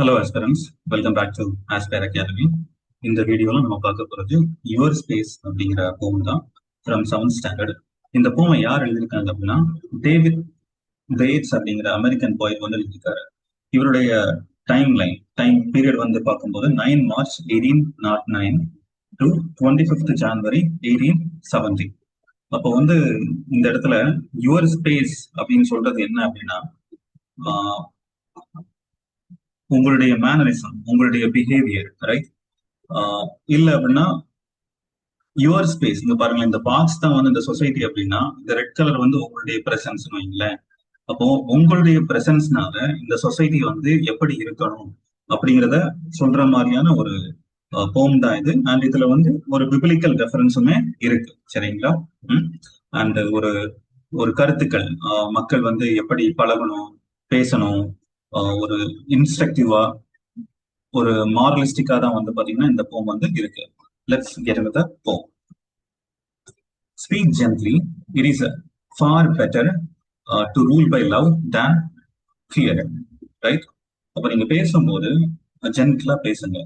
Hello aspirants, welcome back to Aspire Academy. இந்த வீடியோல நம்ம பார்க்க போறது யுவர் ஸ்பேஸ் அப்படிங்கிற போம் தான், ஃப்ரம் செவன்த் ஸ்டாண்டர்ட். இந்த போமை யார் எழுதியிருக்காங்க அப்படின்னா டேவிட் பேட்ஸ் அப்படிங்கிற அமெரிக்கன் போய்ட் வந்து எழுதியிருக்காரு. இவருடைய டைம் பீரியட் வந்து பார்க்கும்போது 9 மார்ச் 1809 டு 25 ஜான்வரி 1870. அப்போ வந்து இந்த இடத்துல யுவர் ஸ்பேஸ் அப்படின்னு சொல்றது என்ன அப்படின்னா, உங்களுடைய மேனரிசம், உங்களுடைய பிஹேவியர், ரைட்? இல்ல அப்படின்னா யுவர் ஸ்பேஸ். இங்க பாருங்க, இந்த பாக்ஸ் தான் வந்து இந்த சொசைட்டி அப்படின்னா, இந்த ரெட் கலர் வந்து உங்களுடைய பிரசன்ஸ் வைங்களேன். அப்போ உங்களுடைய பிரசன்ஸ்னால இந்த சொசைட்டி வந்து எப்படி இருக்கணும் அப்படிங்கிறத சொல்ற மாதிரியான ஒரு போம் தான் இது. அண்ட் இதுல வந்து ஒரு பிபிலிக்கல் ரெஃபரன்ஸுமே இருக்கு, சரிங்களா? அண்ட் ஒரு ஒரு கருத்துக்கள், மக்கள் வந்து எப்படி பழகணும், பேசணும், ஒரு இன்ஸ்ட்ரக்டிவா, ஒரு மாரலிஸ்டிக்கா தான் வந்து பாத்தீங்கன்னா இந்த போம் வந்து இருக்கு. லெட்ஸ் கெட் இன்டு தி போம். Speak gently. It is far better to rule by love than fear. Right? அப்ப நீங்க பேசும்போது ஜென்டிலா பேசுங்க,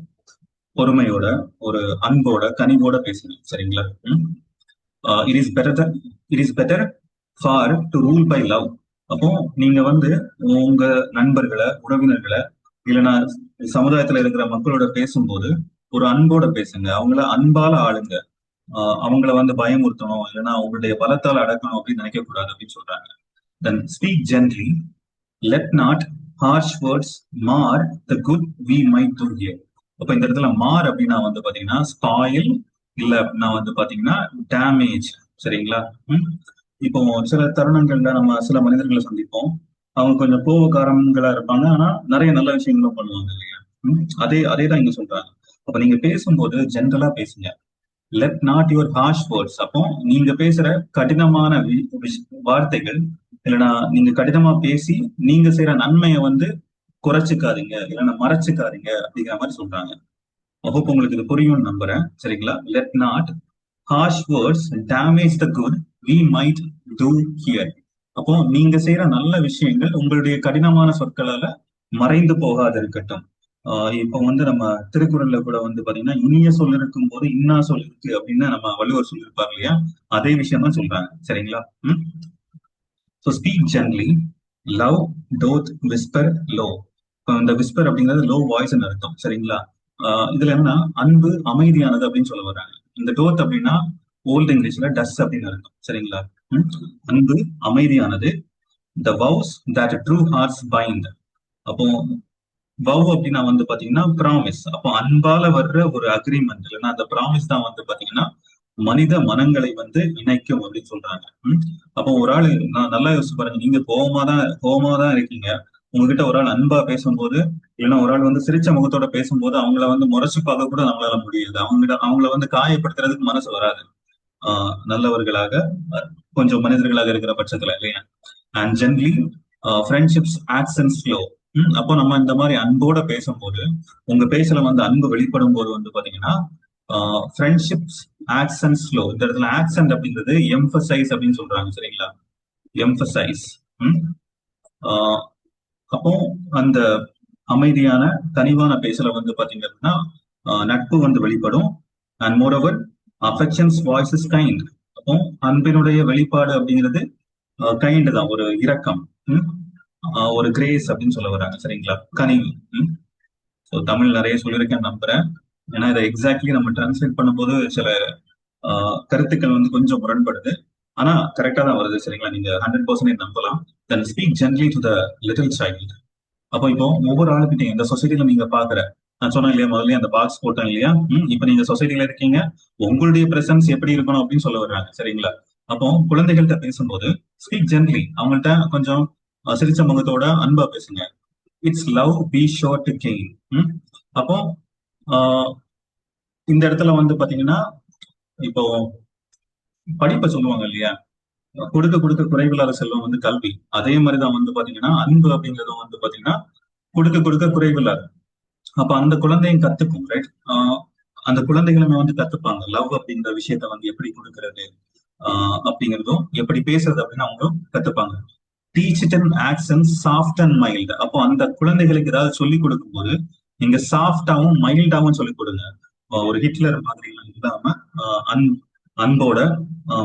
பொறுமையோட, ஒரு அன்போட, கனிவோட பேசுங்க, சரிங்களா? It is better for to rule by love. அப்போ நீங்க வந்து உங்க நண்பர்களை, உறவினர்களை, இல்லைன்னா சமுதாயத்துல இருக்கிற மக்களோட பேசும்போது ஒரு அன்போட பேசுங்க, அவங்கள அன்பால ஆளுங்க. அவங்கள வந்து பயமுறுத்தணும், இல்லைன்னா அவங்களுடைய பலத்தால் அடக்கணும் அப்படின்னு நினைக்க கூடாது அப்படின்னு சொல்றாங்க. Then speak gently, let not harsh words mar the good we might do here. அப்ப இந்த இடத்துல மார் அப்படின்னா வந்து பாத்தீங்கன்னா ஸ்பாயில், இல்ல அப்படின்னா வந்து பாத்தீங்கன்னா டேமேஜ், சரிங்களா? இப்போ சில தருணங்கள்ல நம்ம சில மனிதர்களை சந்திப்போம், அவங்க கொஞ்சம் கோபக்காரங்களா இருப்பாங்க, ஆனா நிறைய நல்ல விஷயங்களும் பண்ணுவாங்க இல்லையா? அதே தான் இங்க சொல்றாங்க. அப்ப நீங்க பேசும்போது ஜென்ரலா பேசுங்க. Let not your harsh words. அப்போ நீங்க பேசுற கடினமான வார்த்தைகள், இல்லைன்னா நீங்க கடினமா பேசி நீங்க செய்யற நன்மையை வந்து குறைச்சிக்காதீங்க, இல்லைன்னா மறைச்சிக்காதீங்க அப்படிங்கிற மாதிரி சொல்றாங்க. அப்போ உங்களுக்கு இது புரியும்னு நம்புறேன், சரிங்களா? Let not harsh words damage the good we might do here. அப்போ நீங்க செய்யற நல்ல விஷயங்கள் உங்களுடைய கடினமான சொற்களால மறைந்து போகாது இருக்கட்டும். இப்போ வந்து நம்ம திருக்குறள்ல கூட வந்து பாத்தீங்கன்னா இனிய சொல் இருக்கும் போது இன்னா சொல் இருக்கு அப்படின்னு நம்ம வள்ளுவர் சொல்லியிருப்பார் இல்லையா? அதே விஷயம் தான் சொல்றாங்க, சரிங்களா? So speak gently, love டோத் whisper low. இந்த விஸ்பர் அப்படிங்கிறது லோ வாய்ஸ் அர்த்தம், சரிங்களா? இதுல என்ன, அன்பு அமைதியானது அப்படின்னு சொல்ல வர்றாங்க. இந்த டோத் அப்படின்னா ஓல்டு இங்கிலீஷ்ல டஸ் அப்படின்னு அர்த்தம், சரிங்களா? அன்பு அமைதியானது. The vows that true hearts bind. அப்போ வவ் அப்படின்னா வந்து பாத்தீங்கன்னா ப்ராமிஸ். அப்போ அன்பால வர்ற ஒரு அக்ரிமெண்ட், இல்லைன்னா அந்த ப்ராமிஸ் தான் வந்து பாத்தீங்கன்னா மனித மனங்களை வந்து இணைக்கும் அப்படின்னு சொல்றாங்க. அப்போ ஒரு ஆள், நான் நல்லா யோசிச்சு பாருங்க, நீங்க கோபமா தான் இருக்கீங்க, உங்ககிட்ட ஒரு ஆள் அன்பா பேசும்போது, இல்லைன்னா ஒரு ஆள் வந்து சிரிச்ச முகத்தோட பேசும்போது அவங்கள வந்து முறைச்சு பார்க்க கூட நம்மளால முடியாது. அவங்கள வந்து காயப்படுத்துறதுக்கு மனசு வராது. நல்லவர்களாக, கொஞ்சம் மனிதர்களாக இருக்கிற பட்சத்துல, இல்லையா? And gently friendships actions flow. அப்போ நம்ம இந்த மாதிரி அன்போட பேசும்போது, உங்க பேசல வந்து அன்பு வெளிப்படும் போது வந்து பாத்தீங்கன்னா ஃப்ரெண்ட்ஷிப்ஸ் ஆக்சன்ஸ் ஃப்ளோ. இந்த இடத்துல ஆக்சன்ட் அப்படிங்கிறது எம்பசைஸ் அப்படின்னு சொல்றாங்க, சரிங்களா? எம்பசைஸ். அப்போ அந்த அமைதியான கனிவான பேசல வந்து பாத்தீங்க அப்படின்னா நட்பு வந்து வெளிப்படும். And moreover affections voice is kind. அப்போ அன்பினுடைய வெளிப்பாடு அப்படிங்கிறது கைண்ட் தான், ஒரு இரக்கம், ஒரு கிரேஸ் அப்படின்னு சொல்ல வராங்க, சரிங்களா? கனிவு. ஸோ தமிழ் நிறைய சொல்லியிருக்கேன் நம்புறேன். ஏன்னா இதை எக்ஸாக்ட்லி நம்ம டிரான்ஸ்லேட் பண்ணும்போது சில கருத்துக்கள் வந்து கொஞ்சம் முரண்படுது, ஆனா கரெக்டா தான் வருது, சரிங்களா? நீங்க 100% நம்பலாம். Then speak gently to the little child. அப்போ இப்போ ஒவ்வொரு ஆளுக்கிட்டையும் இந்த சொசைட்டில நீங்க பாக்குற, நான் சொன்னேன் இல்லையா, முதல்ல அந்த பாக்ஸ் போட்டேன் இல்லையா? இப்ப நீங்க சொசைட்டில இருக்கீங்க, உங்களுடைய பிரசன்ஸ் எப்படி இருக்கணும் அப்படின்னு சொல்ல வர்றாங்க, சரிங்களா? அப்போ குழந்தைகள்கிட்ட பேசும்போது ஸ்பீக் ஜென்ட்லி, அவங்கள்ட்ட கொஞ்சம் சிரிச்ச முகத்தோட அன்பா பேசுங்க. It's love B sure to gain. அப்போ இந்த இடத்துல வந்து பாத்தீங்கன்னா இப்போ படிப்பை சொல்லுவாங்க இல்லையா, கொடுக்க கொடுக்க குறைவில்லாத செல்வம் வந்து கல்வி. அதே மாதிரிதான் வந்து பாத்தீங்கன்னா அன்பு அப்படிங்கறதும் வந்து பாத்தீங்கன்னா கொடுக்க கொடுக்க குறைவில்லாது. அப்ப அந்த குழந்தையும் கத்துக்கும், ரைட்? அந்த குழந்தைகளுமே வந்து கத்துப்பாங்க லவ் அப்படிங்கிற விஷயத்த வந்து எப்படி கொடுக்கறது அப்படிங்கிறதும், எப்படி பேசுறது அப்படின்னு அவங்களும் கத்துப்பாங்க. Teach it in accent soft and mild. அப்போ அந்த குழந்தைகளுக்கு ஏதாவது சொல்லிக் கொடுக்கும் போது நீங்க சாஃப்டாவும் மைல்டாவும் சொல்லிக் கொடுங்க. ஒரு ஹிட்லர் மாதிரி எல்லாம் இல்லாம அன்போட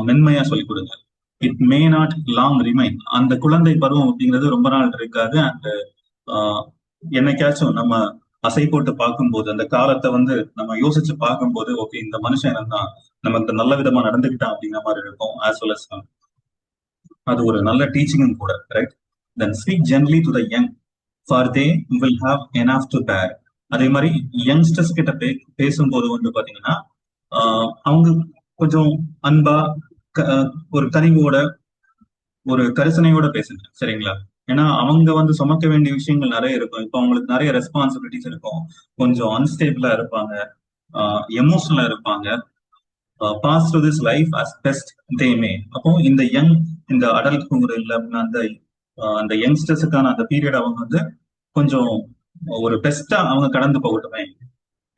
மென்மையா சொல்லிக் கொடுங்க. It may not long remain. அந்த குழந்தை பருவம் அப்படிங்கிறது ரொம்ப நாள் இருக்காது. அண்ட் என்னைக்காச்சும் நம்ம அசை போட்டு பார்க்கும்போது அந்த காலத்தை வந்து நம்ம யோசிச்சு பார்க்கும்போது, ஓகே இந்த மனுஷன் என்னன்னா நமக்கு நல்ல விதமா நடந்துக்கிட்டான் அப்படிங்கிற மாதிரி இருக்கும். ஆஸ் வெல் அஸ் அது ஒரு நல்ல டீச்சிங்கும் கூட, right? Then speak gently to the young for they will have enough to பேர். அதே மாதிரி யங்ஸ்டர்ஸ் கிட்ட பேசும்போது வந்து பாத்தீங்கன்னா அவங்க கொஞ்சம் அன்பா ஒரு கனிவோட ஒரு கரிசனையோட பேசுங்க, சரிங்களா? ஏன்னா அவங்க வந்து சுமக்க வேண்டிய விஷயங்கள் நிறைய இருக்கும். இப்போ அவங்களுக்கு நிறைய ரெஸ்பான்சிபிலிட்டிஸ் இருக்கும். கொஞ்சம் அன்ஸ்டேபிளா இருப்பாங்க, எமோஷனலா இருப்பாங்க. Pass through this life as best they may. அப்போ இந்த அடல்ட்ஹுட் இல்ல அந்த அந்த யங்ஸ்டர்ஸுக்கான அந்த பீரியட் அவங்க வந்து கொஞ்சம் ஒரு பெஸ்டா அவங்க கடந்து போகட்டுமே.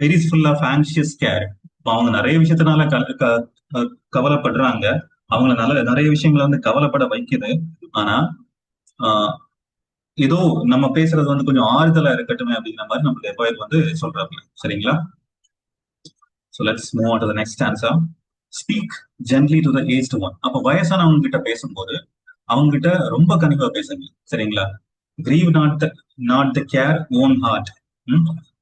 Very full of anxious care. அவங்க நிறைய விஷயத்தினால கவலைப்படுறாங்க. அவங்கள நிறைய விஷயங்களை வந்து கவலைப்பட வைக்குது. ஆனா ஏதோ நம்ம பேசுறது வந்து கொஞ்சம் ஆறுதலா இருக்கட்டுமே அப்படிங்கிற மாதிரி நம்மளுடைய போயட் வந்து சொல்றாங்க, சரிங்களா? So let's move on to the next stanza. Speak gently to the aged one. அப்ப வயசானவங்க கிட்ட பேசும்போது அவங்க கிட்ட ரொம்ப கனிவா பேசுங்க, சரிங்களா? Grieve not the care own heart.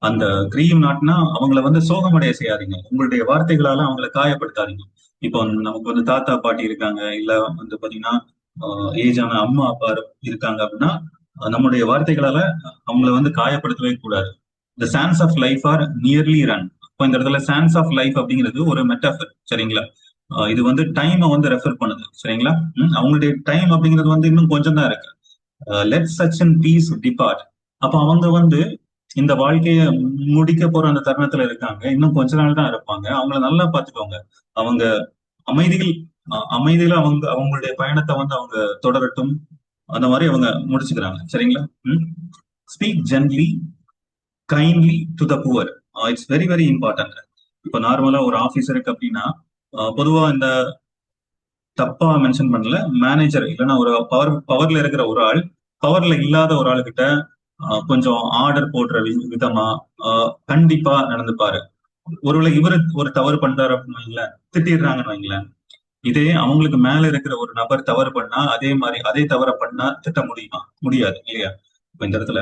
அந்த கிரீவ் நாட்னா அவங்கள வந்து சோகமடைய செய்யாதீங்க. உங்களுடைய வார்த்தைகளால அவங்கள காயப்படுத்தாதீங்க. இப்போ நமக்கு வந்து தாத்தா பாட்டி இருக்காங்க, இல்ல வந்து பாத்தீங்கன்னா ஏஜான அம்மா அப்பா இருக்காங்க அப்படின்னா நம்முடைய வார்த்தைகளால அவங்கள வந்து காயப்படுத்தவே கூடாது. The chance of life are nearly run. இப்போ இந்த இடத்துல சான்ஸ் ஆஃப் லைஃப் அப்படிங்கிறது ஒரு மெட்டாஃபர், சரிங்களா? இது வந்து டைமை வந்து ரெஃபர் பண்ணுது, சரிங்களா? அவங்களுடைய டைம் அப்படிங்கிறது வந்து இன்னும் கொஞ்சம் தான் இருக்கு. Let such and peace depart. அப்ப அவங்க வந்து இந்த வாழ்க்கைய முடிக்க போற அந்த தருணத்துல இருக்காங்க. இன்னும் கொஞ்ச நாள் தான் இருப்பாங்க. அவங்கள நல்லா பாத்துக்கோங்க. அவங்க அமைதியில அவங்களுடைய பயணத்தை வந்து அவங்க தொடரட்டும். அந்த மாதிரி அவங்க முடிச்சுக்கிறாங்க, சரிங்களா? Speak gently kindly to the poor. It's very very important. இப்ப நார்மலா ஒரு ஆபீஸ் இருக்கு அப்படின்னா பொதுவா இந்த தப்பா மென்ஷன் பண்ணல, மேனேஜர் இல்லைன்னா ஒரு பவர்ல இருக்கிற ஒரு ஆள் பவர்ல இல்லாத ஒரு ஆளுகிட்ட கொஞ்சம் ஆர்டர் போடுற விதமா கண்டிப்பா நடந்துப்பாரு. ஒருவேளை இவரு ஒரு தவறு பண்றாரு அப்படின்னு வைங்களேன், திட்டிடுறாங்கன்னு வைங்களேன். இதே அவங்களுக்கு மேல இருக்கிற ஒரு நபர் தவறு பண்ணா அதே மாதிரி அதே தவறை பண்ணா திட்ட முடியுமா? முடியாது, இல்லையா? இப்ப இந்த இடத்துல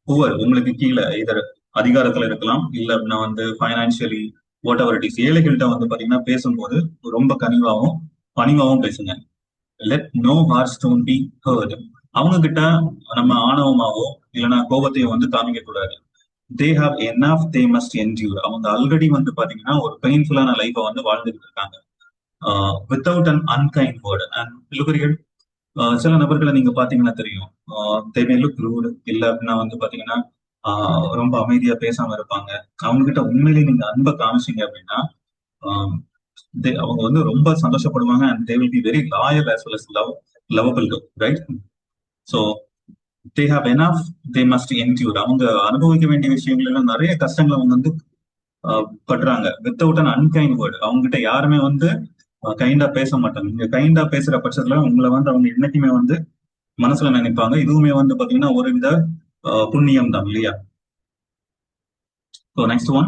புவர் உங்களுக்கு கீழே இதர் அதிகாரத்துல இருக்கலாம், இல்ல அப்படின்னா வந்து financially whatever it is, ஏழைகள்கிட்ட வந்து பாத்தீங்கன்னா பேசும்போது ரொம்ப கனிவாகவும் பணிவாகவும் பேசுங்க. Let no harsh tone be heard. அவங்க கிட்ட நம்ம ஆணவமாவோ இல்லைன்னா கோபத்தையும் வந்து காமிக்க கூடாது. They have enough they must endure. அவங்க ஆல்ரெடி வந்து பாத்தீங்கன்னா ஒரு பெயின்ஃபுல்லான லைஃபை வந்து வாழ்ந்துட்டு இருக்காங்க without an unkind word and லுகரியல். சில நபர்களை நீங்க பாத்தீங்கன்னா தெரியும், தே மே லுக் ரூட், இல்ல அப்படின்னா வந்து பாத்தீங்கன்னா ரொம்ப அமைதியா பேசாம இருப்பாங்க. அவங்க கிட்ட உண்மையிலேயே நீங்க அன்பை காமிச்சீங்க அப்படின்னா அவங்க வந்து ரொம்ப சந்தோஷப்படுவாங்க. And they will be very loyal as well as lovable too, right? So they have enough, they must endure. அவங்க அனுபவிக்க வேண்டிய விஷயங்கள் எல்லாம் நிறைய கஷ்டங்களை அவங்க வந்து படுறாங்க வித்தவுட் அன் அன்கைண்ட் வேர்டு. அவங்க கிட்ட யாருமே வந்து கைண்டா பேச மாட்டாங்க. நீங்க கைண்டா பேசுற பட்சத்துல உங்களை வந்து அவங்க என்னைக்குமே வந்து மனசுல நினைப்பாங்க. இதுவுமே வந்து பாத்தீங்கன்னா ஒரு வித புண்ணியம் தான், இல்லையா? So next one,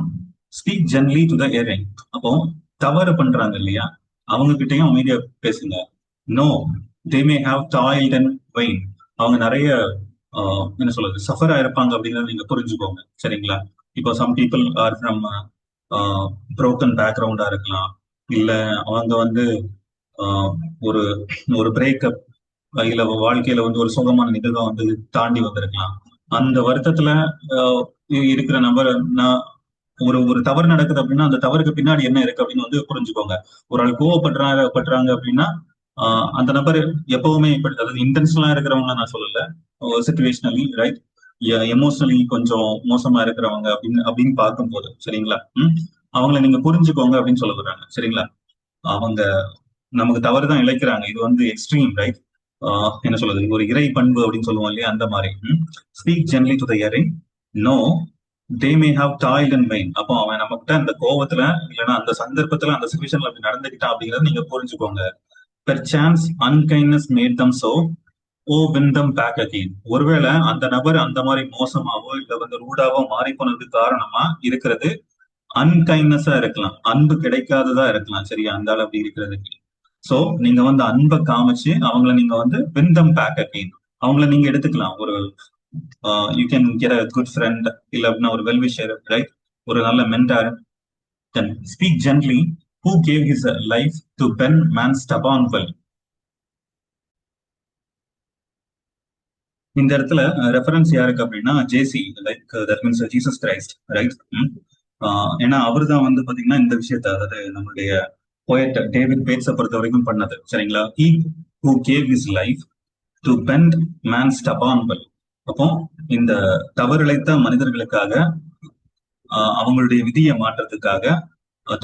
speak gently to the erring. அப்போ தவறு பண்றாங்க இல்லையா, அவங்க கிட்டையும் அமைதியா பேசுங்க. No, they may have toiled and vain. அவங்க நிறைய என்ன சொல்றது சஃபர் ஆயிருப்பாங்க அப்படிங்கறத நீங்க புரிஞ்சுக்கோங்க, சரிங்களா? இப்போ some people are from broken பேக்ரவுண்டா இருக்கலாம், இல்ல அவங்க வந்து ஒரு ஒரு பிரேக்கப் இல்ல வாழ்க்கையில வந்து ஒரு சுகமான நிகழ்வை வந்து தாண்டி வந்திருக்கலாம். அந்த வருத்தத்துல இருக்கிற நபர் ஒரு ஒரு தவறு நடக்குது அப்படின்னா அந்த தவறுக்கு பின்னாடி என்ன இருக்கு அப்படின்னு வந்து புரிஞ்சுக்கோங்க. ஒரு ஆள் கோவப்படுறாங்க அப்படின்னா அந்த நபர் எப்பவுமே அதாவது இன்டென்ஷனலா இருக்கிறவங்க நான் சொல்லல, சிச்சுவேஷனலி ரைட், எமோஷனலி கொஞ்சம் மோசமா இருக்கிறவங்க அப்படின்னு பார்க்கும்போது, சரிங்களா? அவங்களை நீங்க புரிஞ்சுக்கோங்க அப்படின்னு சொல்ல வர்றாங்க, சரிங்களா? அவங்க நமக்கு தவறு தான் இழைக்கிறாங்க. இது வந்து எக்ஸ்ட்ரீம், ரைட்? என்ன சொல்றது, ஒரு இறை பண்பு அப்படின்னு சொல்லுவோம் இல்லையா, அந்த மாதிரி. Speak gently to the erring. No, they may have toiled and vain. அப்போ அவன் நம்மகிட்ட அந்த கோவத்துல இல்லைன்னா அந்த சந்தர்ப்பத்துல அந்த சிச்சுவேஷன்ல அப்படி நடந்துக்கிட்டான் அப்படிங்கறத நீங்க புரிஞ்சுக்கோங்க. Perchance unkindness made them so, oh win them back again. ஒருவேளை அந்த நபர் அந்த மாதிரி மோசமாவோ இல்ல வந்து ரூடாவோ மாறி போனதுக்கு காரணமா இருக்கிறது அன்கைண்ட்னஸா இருக்கலாம், அன்பு கிடைக்காததா இருக்கலாம். சரியா, அந்த ஆள் அப்படி இருக்கிறதுக்கு. சோ நீங்க வந்து அன்பை காமிச்சு அவங்கள நீங்க வந்து விந்தம் பேக் அகெயின், அவங்கள நீங்க எடுத்துக்கலாம். ஒரு you can get a good friend, இல்ல அப்படின்னா ஒரு வெல்விஷர், ரைட், ஒரு நல்ல mentor. Then speak gently, who gave his life to bend man stubborn will. இந்த இடத்துல ரெஃபரன்ஸ் யாருக்கு அப்படின்னா JC, like that means Jesus Christ, right. ஏன்னா அவர் தான் வந்து பாத்தீங்கன்னா இந்த விஷயத்த, அதாவது நம்மளுடைய போயட் டேவிட் பேட்ஸை பொறுத்த வரைக்கும் பண்ணது. சரிங்களா, he who gave his life to bend man's stubborn will. அப்போ இந்த தவறிழைத்த மனிதர்களுக்காக, அவங்களுடைய விதியை மாற்றத்துக்காக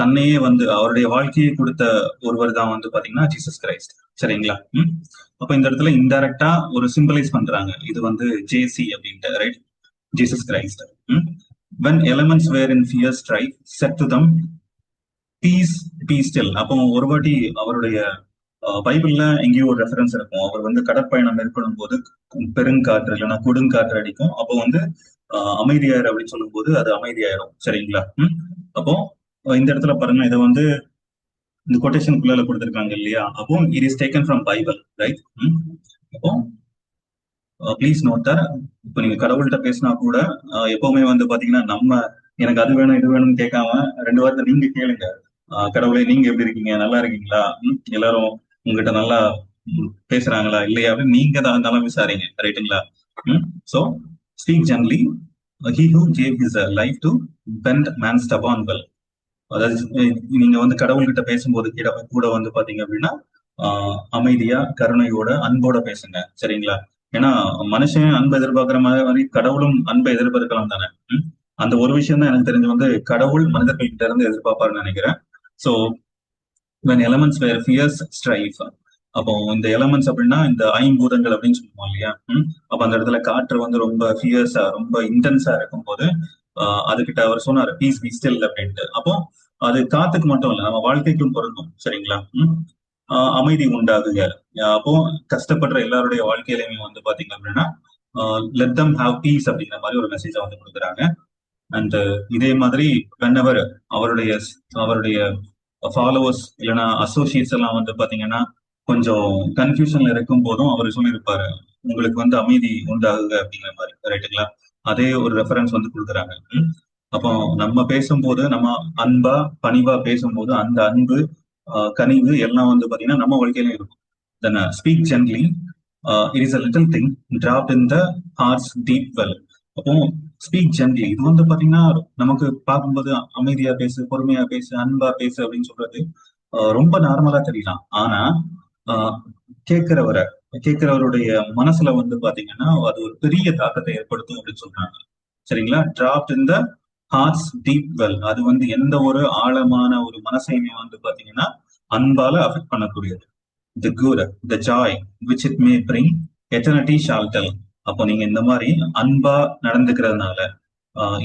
தன்னையே வந்து அவருடைய வாழ்க்கையை கொடுத்த ஒருவர் தான் வந்து பாத்தீங்கன்னா ஜீசஸ் கிரைஸ்ட். சரிங்களா. அப்ப இந்த இடத்துல இன்டைரக்டா ஒரு சிம்பலைஸ் பண்றாங்க, இது வந்து ஜேசி அப்படின்ட்டு, right, Jesus Christ. when elements were in fierce strife said to them peace be still. அப்போ ஒரு வாட்டி அவருடைய பைபிள்ல எங்கேயோ ஒரு ரெஃபரன்ஸ் இருக்கும், அவர் வந்து கடற்பயணம் மேற்கொள்ளும் போது பெருங்காற்று இல்லைன்னா கொடுங்காற்று அடிக்கும், அப்போ வந்து அமைதியாயிரு அப்படின்னு சொல்லும் போது அது அமைதியாயிரும். சரிங்களா. அப்போ இந்த இடத்துல பாருங்க, இதை வந்து இந்த கொட்டேஷனுக்குள்ள கொடுத்துருக்காங்க இல்லையா. அப்போ it is taken from Bible, right. அப்போ ப்ளீஸ் நோட் தட் இப்போ நீங்க கடவுள்கிட்ட பேசினா கூட எப்பவுமே வந்து பாத்தீங்கன்னா நம்ம எனக்கு அது வேணும் இது வேணும்னு கேட்காம ரெண்டு வார்த்தை நீங்க கேளுங்க. கடவுளே நீங்க எப்படி இருக்கீங்க, நல்லா இருக்கீங்களா, எல்லாரும் உங்ககிட்ட நல்லா பேசுறாங்களா இல்லையா அப்படின்னு நீங்க தான் இருந்தாலும் விசாரிங்க, ரைட்டுங்களா. So speak gently, he who gave his life to bend man's stubborn will. அதாவது நீங்க வந்து கடவுள்கிட்ட பேசும்போது கூட வந்து பாத்தீங்க அப்படின்னா அமைதியா கருணையோட அன்போட பேசுங்க. சரிங்களா. ஏன்னா மனுஷன் அன்பை எதிர்பார்க்கிற மாதிரி கடவுளும் அன்பை எதிர்பார்க்கலாம் தானே. அந்த ஒரு விஷயம் தான் எனக்கு தெரிஞ்சு வந்து கடவுள் மனிதர்கள் கிட்ட இருந்து எதிர்பார்ப்பாருன்னு நினைக்கிறேன். So when elements were fierce strife, அப்போ இந்த எலமெண்ட்ஸ் அப்படின்னா இந்த ஐம்பூதங்கள் அப்படின்னு சொல்லுவோம் இல்லையா. அப்ப அந்த இடத்துல காற்று வந்து ரொம்ப ஃபியர்ஸா ரொம்ப இன்டென்ஸா இருக்கும் போது அதுகிட்ட அவர் சொன்னாரு பீஸ் பீ ஸ்டில் அப்படின்ட்டு. அப்போ அது காத்துக்கு மட்டும் இல்லை, நம்ம வாழ்க்கைக்கும் பொருந்தும். சரிங்களா. அமைதி உண்டாகுங்க. அப்போ கஷ்டப்படுற எல்லாருடைய வாழ்க்கையிலுமே வந்து பாத்தீங்க அப்படின்னா லெட் தம் ஹாவ் பீஸ் அப்படிங்கிற மாதிரி ஒரு மெசேஜை வந்து கொடுக்குறாங்க. அண்ட் இதே மாதிரி வென்எவர் அவருடைய அவருடைய ஃபாலோவர்ஸ் இல்லைன்னா அசோசியேட்ஸ் எல்லாம் வந்து பாத்தீங்கன்னா கொஞ்சம் கன்ஃபியூஷன்ல இருக்கும் போதும் அவர் சொல்லியிருப்பாரு உங்களுக்கு வந்து அமைதி உண்டாகுங்க அப்படிங்கிற மாதிரி, ரைட்டுங்களா. அதே ஒரு ரெஃபரன்ஸ் வந்து கொடுக்குறாங்க. அப்போ நம்ம பேசும்போது நம்ம அன்பா பணிவா பேசும்போது அந்த அன்பு கனிவு எல்லாம் வந்து பாத்தீங்கன்னா நம்ம வாழ்க்கையிலும் இருக்கும். Then speak gently, it is a little thing dropped in the heart's deep well. அப்போ ஸ்பீக் ஜென்ட்லி இது வந்து பாத்தீங்கன்னா நமக்கு பார்க்கும்போது அமைதியா பேசு, பொறுமையா பேசு, அன்பா பேசு அப்படின்னு சொல்றது ரொம்ப நார்மலா தெரியலாம். ஆனா கேட்கிறவருடைய மனசுல வந்து பாத்தீங்கன்னா அது ஒரு பெரிய தாக்கத்தை ஏற்படுத்தும் அப்படின்னு சொல்றாங்க. சரிங்களா. Draft in the heart's deep well, அது வந்து எந்த ஒரு ஆழமான ஒரு மனசையுமே வந்து பாத்தீங்கன்னா அன்பால அஃபெக்ட் பண்ணக்கூடியது. The good the joy which it may bring eternity shall tell. அப்போ நீங்க இந்த மாதிரி அன்பா நடந்துக்கிறதுனால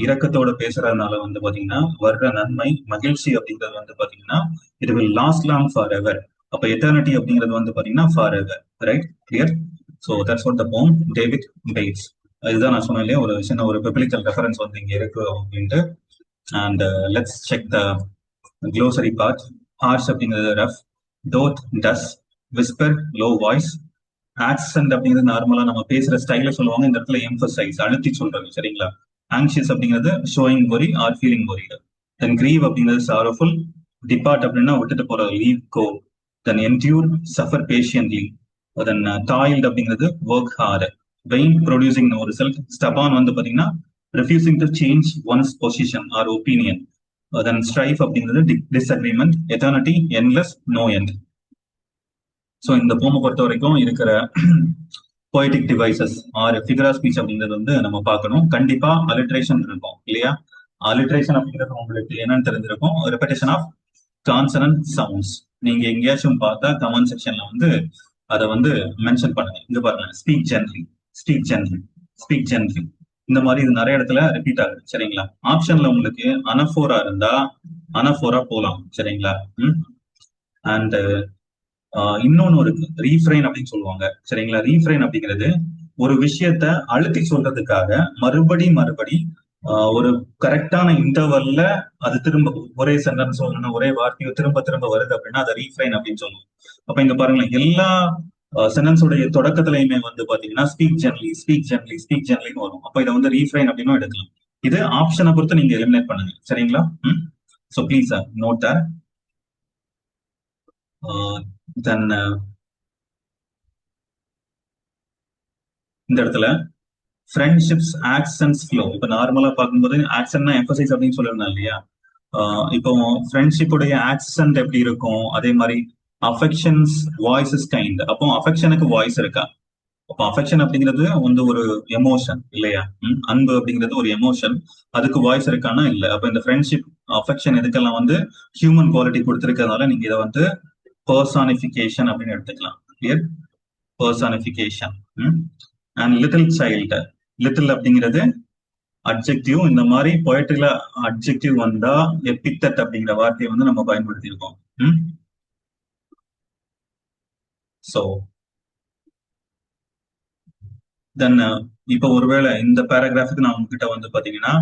இரக்கத்தோட பேசுறதுனால வந்து பாத்தீங்கன்னா வர்ற நன்மை மகிழ்ச்சி அப்படிங்கிறது வந்து பாத்தீங்கன்னா it will last long for ever. அப்ப எட்டர்னிட்டி அப்படிங்கிறது வந்து பாத்தீங்கன்னா for ever, right, clear. So that's what the போம் டேவிட் பேட்ஸ். இதுதான் நான் சொன்னேன் இல்லையா, ஒரு சின்ன ஒரு பிப்ளிக்கல் ரெஃபரன்ஸ் வந்து இங்க இருக்கு அப்படின்ட்டு. And let's check the glossary part. Harsh அப்படிங்கிறது ரஃப், டோத் டஸ், விஸ்பர் லோ வாய்ஸ், ஆக்சென்ட் அப்படிங்கிறது நார்மலா நம்ம பேசுற ஸ்டைல சொல்லுவாங்க, இந்த இடத்துல எம்பசைஸ் அழுத்தி சொல்றது. சரிங்களா. ஆங்ஷியஸ் அப்படிங்கிறது showing worry or feeling worried. Then grieve அப்படிங்கிறது சாரோஃபுல், டிபார்ட் அப்படின்னா விட்டுட்டு போற, leave go. Then endure suffer patiently. Then toiled அப்படிங்கிறது work hard, vain producing no result. Stubborn வந்து பாத்தீங்கன்னா refusing to change one's position or opinion. Then strife அப்படிங்கிறது disagreement, eternity endless, no end. So இந்த போமை பொறுத்த வரைக்கும் இருக்கிற poetic devices or figure of speech அப்படிங்கிறது வந்து நம்ம பார்க்கணும். கண்டிப்பா அலிட்ரேஷன் இருக்கும் இல்லையா. அலிட்ரேஷன் அப்படிங்கிறது உங்களுக்கு என்னன்னு தெரிஞ்சிருக்கும், ரெப்படேஷன் ஆஃப் கான்சனன்ட் சவுண்ட்ஸ். நீங்க எங்கேயாச்சும் பார்த்தா கமெண்ட் செக்ஷன்ல வந்து அதை வந்து மென்ஷன் பண்ணுங்க. இங்க பாருங்க, speak gently, speak gently, speak gently, இந்த மாதிரி இது நிறைய இடத்துல ரிப்பீட் ஆகுது. சரிங்களா. ஆப்ஷன்ல உங்களுக்கு அனஃபோரா இருந்தா அனஃபோரா போலாம். சரிங்களா. அண்ட் இன்னொன்னு இருக்கு, ரீஃப்ரைன் அப்படின்னு சொல்லுவாங்க. சரிங்களா? ரீஃப்ரைன் அப்படிங்கிறது ஒரு விஷயத்த அழுத்தி சொல்றதுக்காக மறுபடி மறுபடி ஒரு கரெக்டான இன்டர்வல்ல அது திரும்ப ஒரே சென்டென்ஸ் ஒரே வார்த்தையோ திரும்ப திரும்ப வருது அப்படின்னா அதை ரீஃப்ரைன் அப்படின்னு சொல்லுவோம். அப்ப இங்க பாருங்களேன், எல்லா சென்டென்ஸோடைய தொடக்கத்திலையுமே வந்து பாத்தீங்கன்னா ஸ்பீக் ஜென்லி, ஸ்பீக் ஜென்லி, ஸ்பீக் ஜென்லின்னு வரும். அப்ப இதை வந்து ரீஃப்ரைன் அப்படின்னு எடுக்கலாம். இது ஆப்ஷனை பொறுத்து நீங்க எலிமினேட் பண்ணுங்க. சரிங்களா? So please note that. Then இந்த இடத்துல ஃப்ரெண்ட்ஷிப்ஸ் ஆக்சன்ஸ் ஃப்ளோ. இப்ப நார்மலா பார்க்கும்போது ஆக்சன்னா எம்பசைஸ் அப்படின்னு சொல்லிருந்தேன் இல்லையா? இப்போ ஃப்ரெண்ட்ஷிப்புடைய ஆக்சன்ட் எப்படி இருக்கும், அதே மாதிரி அஃபெக்ஷன்ஸ் வாய்ஸ் இஸ் கைண்ட். அப்போ அஃபெக்ஷனுக்கு வாய்ஸ் இருக்கா? அப்போ அஃபெக்ஷன் அப்படிங்கிறது வந்து ஒரு எமோஷன் இல்லையா? அன்பு அப்படிங்கிறது ஒரு எமோஷன், அதுக்கு வாய்ஸ் இருக்கான்னா இல்ல. அப்ப இந்த ஃப்ரெண்ட்ஷிப் அஃபெக்ஷன் இதுக்கெல்லாம் வந்து ஹியூமன் குவாலிட்டி கொடுத்திருக்கிறதுனால நீங்க இதை வந்து பர்சானிஃபிகேஷன் அப்படின்னு எடுத்துக்கலாம். Clear? Personification. And little child, little அப்படிங்கிறது அட்ஜெக்டிவ். இந்த மாதிரி பொயட்ரியில அட்ஜெக்டிவ் வந்தா எபித்தட் அப்படிங்கிற வார்த்தையை வந்து நம்ம பயன்படுத்தி இருக்கோம். சோ தென் இப்போ ஒருவேளை இந்த பேராகிராஃபுக்கு நான் உங்ககிட்ட வந்து பாத்தீங்கன்னா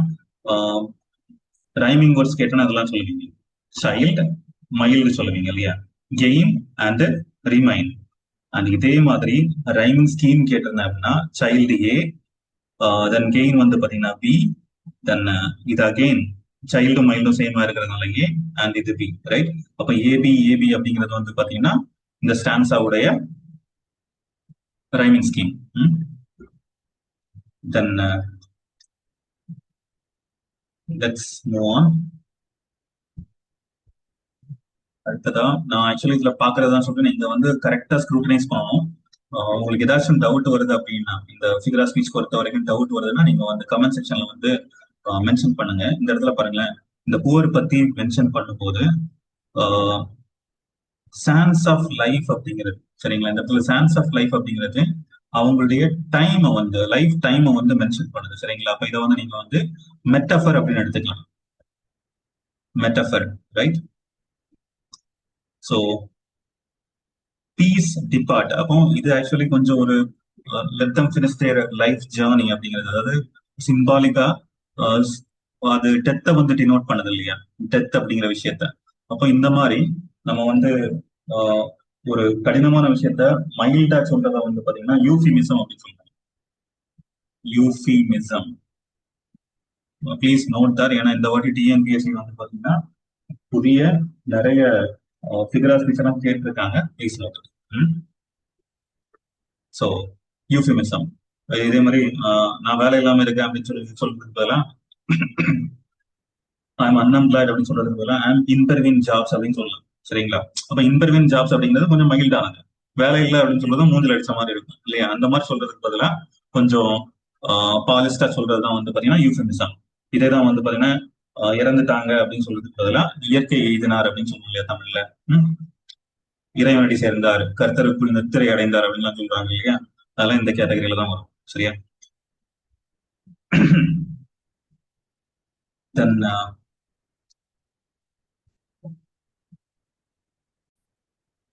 ரைமிங் வேர்ட்ஸ் கேட்டேன்னா அதெல்லாம் சொல்லுவீங்க. சைல்டு, மைல்டு சொல்லுவீங்க இல்லையா? Gain and remain. அண்ட் இதே மாதிரி ரைமிங் ஸ்கீம் கேட்டிருந்தேன் அப்படின்னா சைல்டு ஏ, தென் கெயின் வந்து பாத்தீங்கன்னா பி, தென் இது அகெயின் சைல்டும் மைல்டும் சேமா இருக்கிறதுனால ஏ, அண்ட் இது பி. ரைட்? அப்ப ஏபி ஏபி அப்படிங்கிறது வந்து பாத்தீங்கன்னா இந்த ஸ்டான்ஸாவுடைய rhyming scheme. Then let's move on. அடுத்ததா நான் ஆக்சுவலி இதுல பாக்குறதா சொல்றேன், நீங்க வந்து கரெக்டா ஸ்க்ரூட்டனைஸ் பண்ணணும். உங்களுக்கு ஏதாச்சும் டவுட் வருது அப்படின்னா, இந்த ஃபிகர் ஆஃப் ஸ்பீச் பொறுத்த வரைக்கும் டவுட் வருதுன்னா நீங்க வந்து கமெண்ட் செக்ஷன்ல வந்து மென்ஷன் பண்ணுங்க. இந்த இடத்துல பாருங்களேன், இந்த புவர் பத்தி மென்ஷன் பண்ணும்போது சான்ஸ் ஆஃப் லைஃப் அப்படிங்கிறது, சரிங்களா? இந்த இடத்துல சான்ஸ் ஆஃப் லைஃப் அப்படிங்கிறது அவங்களுடைய டைமை வந்து லைஃப் டைமை வந்து மென்ஷன் பண்ணுது. சரிங்களா? அப்ப இதை வந்து நீங்க வந்து மெட்டஃபர் அப்படின்னு எடுத்துக்கலாம். Metaphor, right? So peace depart, அப்போ இது ஆக்சுவலி கொஞ்சம் ஒரு let them finish their life journey அப்படிங்கிறது, அதாவது சிம்பாலிக்கா அது டெத்தை வந்து டினோட் பண்ணுது இல்லையா? டெத் அப்படிங்கிற விஷயத்த. அப்போ இந்த மாதிரி நம்ம வந்து ஒரு கடினமான விஷயத்த மைல்டா சொல்றத வந்து பாத்தீங்கன்னா யூஃபிமிசம் அப்படின்னு சொல்றாங்க. Euphemism, please note that. ஏன்னா இந்த வாட்டி டிஎன்பிஎஸ்சி வந்து பாத்தீங்கன்னா புதிய நிறைய ஃபிகர் ஆஃப் ஸ்பீச் எல்லாம் கேட்டிருக்காங்க. Please note. So euphemism. இதே மாதிரி நான் வேலை இல்லாம இருக்கேன் அப்படின்னு சொல்லி சொல்றதுக்கு பதிலாக ஐம் அன்எம்ப்ளாய்ட் அப்படின்னு சொல்றதுக்கு பதிலாக ஐம் இன்பர்வின் ஜாப்ஸ் அப்படின்னு சொல்லலாம். சரிங்களா? அப்ப இன்பர்வின் ஜாப்ஸ் அப்படிங்கிறது கொஞ்சம் மைல்டானது. வேலை இல்லை அப்படின்னு சொல்றது மூஞ்சில் அடிச்ச மாதிரி இருக்கும் இல்லையா? அந்த மாதிரி சொல்றதுக்கு பதிலாக கொஞ்சம் பாலிஸ்டா சொல்றதுதான் வந்து பாத்தீங்கன்னா யூஃபிமிசம். இதே தான் வந்து பாத்தீங்கன்னா இறந்துட்டாங்க அப்படின்னு சொல்றதுக்கு பதிலாக இயற்கை எய்தினார் அப்படின்னு சொல்லுவோம் இல்லையா தமிழ்ல? இறைவனடி சேர்ந்தார், கர்த்தருக்குள் நித்திரை அடைந்தார் அப்படின்லாம் சொல்றாங்க இல்லையா? அதெல்லாம் இந்த கேட்டகரியில தான் வரும். சரியா? தென்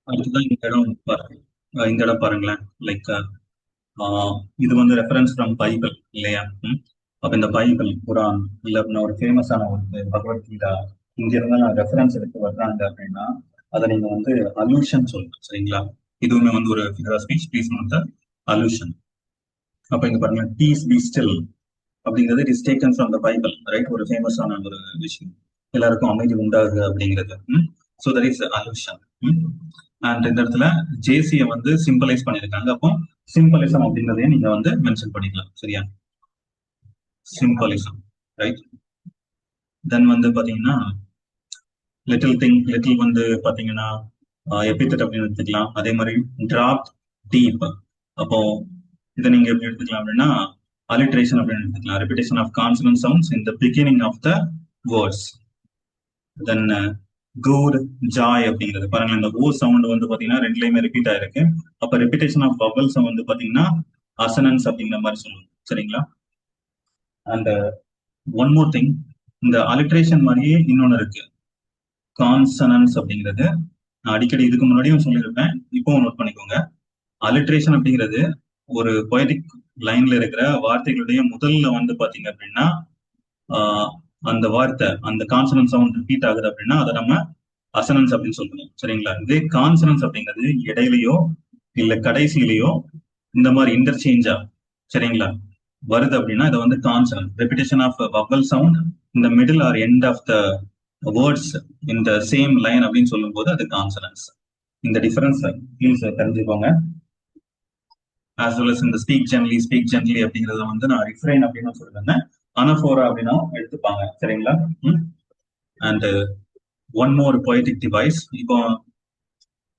அடுத்ததான் இந்த இடம் பாருங்க. இந்த இடம் பாருங்களேன். லைக் இது வந்து ரெஃபரன்ஸ் ஃப்ரம் பைபிள் இல்லையா? அப்ப இந்த பைபிள், குரான், இல்ல ஒரு ஃபேமஸான ஒரு பகவத்கீதா, இங்க இருந்தா ரெஃபரன்ஸ் எடுத்து வர்றாங்க அப்படின்னா அதை நீங்க வந்து அலூஷன் சொல்லணும். சரிங்களா? இதுவுமே வந்து ஒரு figure of speech. Please note allusion. அப்ப இங்க பாருங்க, பீஸ் பி ஸ்டில் அப்படிங்கிறது it is taken from the Bible, right? ஒரு ஃபேமஸான ஒரு விஷயம், எல்லாருக்கும் அமைதி உண்டாகுது அப்படிங்கிறது. So that is allusion. And இந்த இடத்துல ஜேசியை வந்து சிம்பிளைஸ் பண்ணியிருக்காங்க. அப்போ சிம்பிளிசம் அப்படிங்கிறதையும் நீங்க வந்து மென்ஷன் பண்ணிக்கலாம். சரியா? சிம்பிளிசம், ரைட்? தென் வந்து பாத்தீங்கன்னா லிட்டில் திங், லிட்டில் வந்து பாத்தீங்கன்னா எபித்தட் அப்படின்னு எடுத்துக்கலாம். அதே மாதிரி டிராப் டீப், அப்போ இதை நீங்க எப்படி எடுத்துக்கலாம் அப்படின்னா alliteration அப்படின்னு எடுத்துக்கலாம். repetition of consonant sounds in the beginning of the words. then good, joy அப்படிங்கிறது பாருங்க, இந்த ஓ சவுண்ட் வந்து பாத்தீங்கன்னா ரெண்டுலயுமே ரிப்பீட் ஆயிருக்கு. அப்ப repetition of vowels வந்து பாத்தீங்கன்னா அசனன்ஸ் அப்படிங்கிற மாதிரி சொல்லுவாங்க. சரிங்களா? அண்ட் ஒன் மோர் திங், இந்த alliteration மாதிரியே இன்னொன்னு இருக்கு, கான்சனன்ஸ் அப்படிங்கிறது. நான் அடிக்கடி இதுக்கு முன்னாடியும் சொல்லியிருப்பேன், இப்பவும் நோட் பண்ணிக்கோங்க. அலிட்ரேஷன் அப்படிங்கிறது ஒரு பொயட்டிக் லைன்ல இருக்கிற வார்த்தைகளுடைய முதல்ல வந்து பாத்தீங்க அப்படின்னா ஆஹ் அந்த வார்த்தை அந்த கான்சனன்ட் சவுண்ட் ரிப்பீட் ஆகுது அப்படின்னா அதை நம்ம அசனன்ஸ் அப்படின்னு சொல்லுவோம். சரிங்களா? இதே கான்சனன்ஸ் அப்படிங்கிறது இடையிலயோ இல்ல கடைசியிலயோ இந்த மாதிரி இன்டர்சேஞ்சா, சரிங்களா, வருது அப்படின்னா இதை வந்து consonant. Repetition of vowel sound இந்த middle or end of the words இந்த சேம் லைன் அப்படின்னு சொல்லும் போது அது கான்சனன்ஸ். இந்த டிஃபரன்ஸ் ப்ளீஸ் தெரிஞ்சுக்கோங்க. ஆஸ் வெல் அஸ் இந்த ஸ்பீக் ஜென்லி அப்படிங்கறத வந்து நான் ரிஃப்ரைன் அப்படின்னு சொல்லிருந்தேன். அனஃபோரா அப்படின்னா எடுத்துப்பாங்க. சரிங்களா? And one more poetic device. இப்போ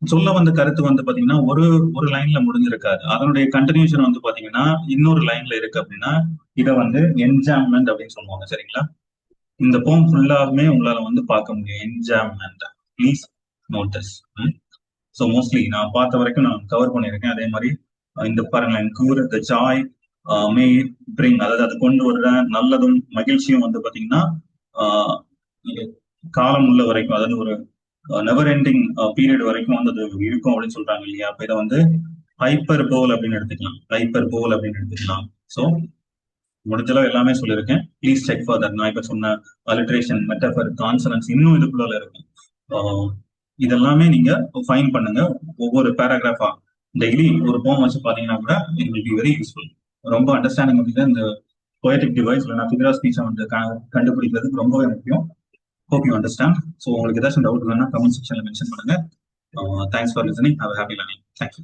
சொல்ல வந்த கருத்து வந்து பாத்தீங்கன்னா ஒரு ஒரு லைன்ல முடிஞ்சிருக்காது. அதனுடைய கண்டினியூஷன் வந்து பாத்தீங்கன்னா இன்னொரு லைன்ல இருக்கு அப்படின்னா இதை வந்து என்ஜாம்மெண்ட் அப்படின்னு சொல்லுவாங்க. சரிங்களா? இந்த போம் ஃபுல்லாவுமே உங்களால வந்து பார்க்க முடியும். Enjambment. Please note this. So mostly நான் பார்த்த வரைக்கும் நான் கவர் பண்ணியிருக்கேன். அதே மாதிரி இந்த பாருங்களேன், கூர் த ஜாய் மே பிரிங், அதாவது அது கொண்டு வர்ற நல்லதும் மகிழ்ச்சியும் வந்து பாத்தீங்கன்னா காலம் உள்ள வரைக்கும், அதாவது ஒரு நெவர் எண்டிங் பீரியட் வரைக்கும் வந்து அது இருக்கும் அப்படின்னு சொல்றாங்க இல்லையா? அப்ப இதை வந்து ஹைப்பர் போல் அப்படின்னு எடுத்துக்கலாம். ஹைப்பர் போல் அப்படின்னு எடுத்துக்கலாம். ஸோ முடிஞ்சளவு எல்லாமே சொல்லியிருக்கேன். Please check for that. நான் இப்ப சொன்ன அலிட்ரேஷன், மெட்டபர், கான்சனன்ஸ் இன்னும் இதுக்குள்ள இருக்கும். இதெல்லாமே நீங்க ஃபைன் பண்ணுங்க. ஒவ்வொரு பேராகிராஃபா டெய்லி ஒரு போம் வச்சு பாத்தீங்கன்னா கூட it will be very useful. ரொம்ப அண்டர்ஸ்டாண்டிங் அப்படிங்கிற இந்த பொயட்டிக் டிவைஸ் இல்லைனா ஃபிகர் ஆஃப் ஸ்பீச்சை வந்து கண்டுபிடிக்கிறதுக்கு ரொம்பவே முக்கியம். Hope you understand. ஸோ உங்களுக்கு ஏதாச்சும் டவுட் வேணா கமெண்ட் செக்ஷன்ல மென்ஷன் பண்ணுங்க. Thanks for listening. Have happy learning. Thank you.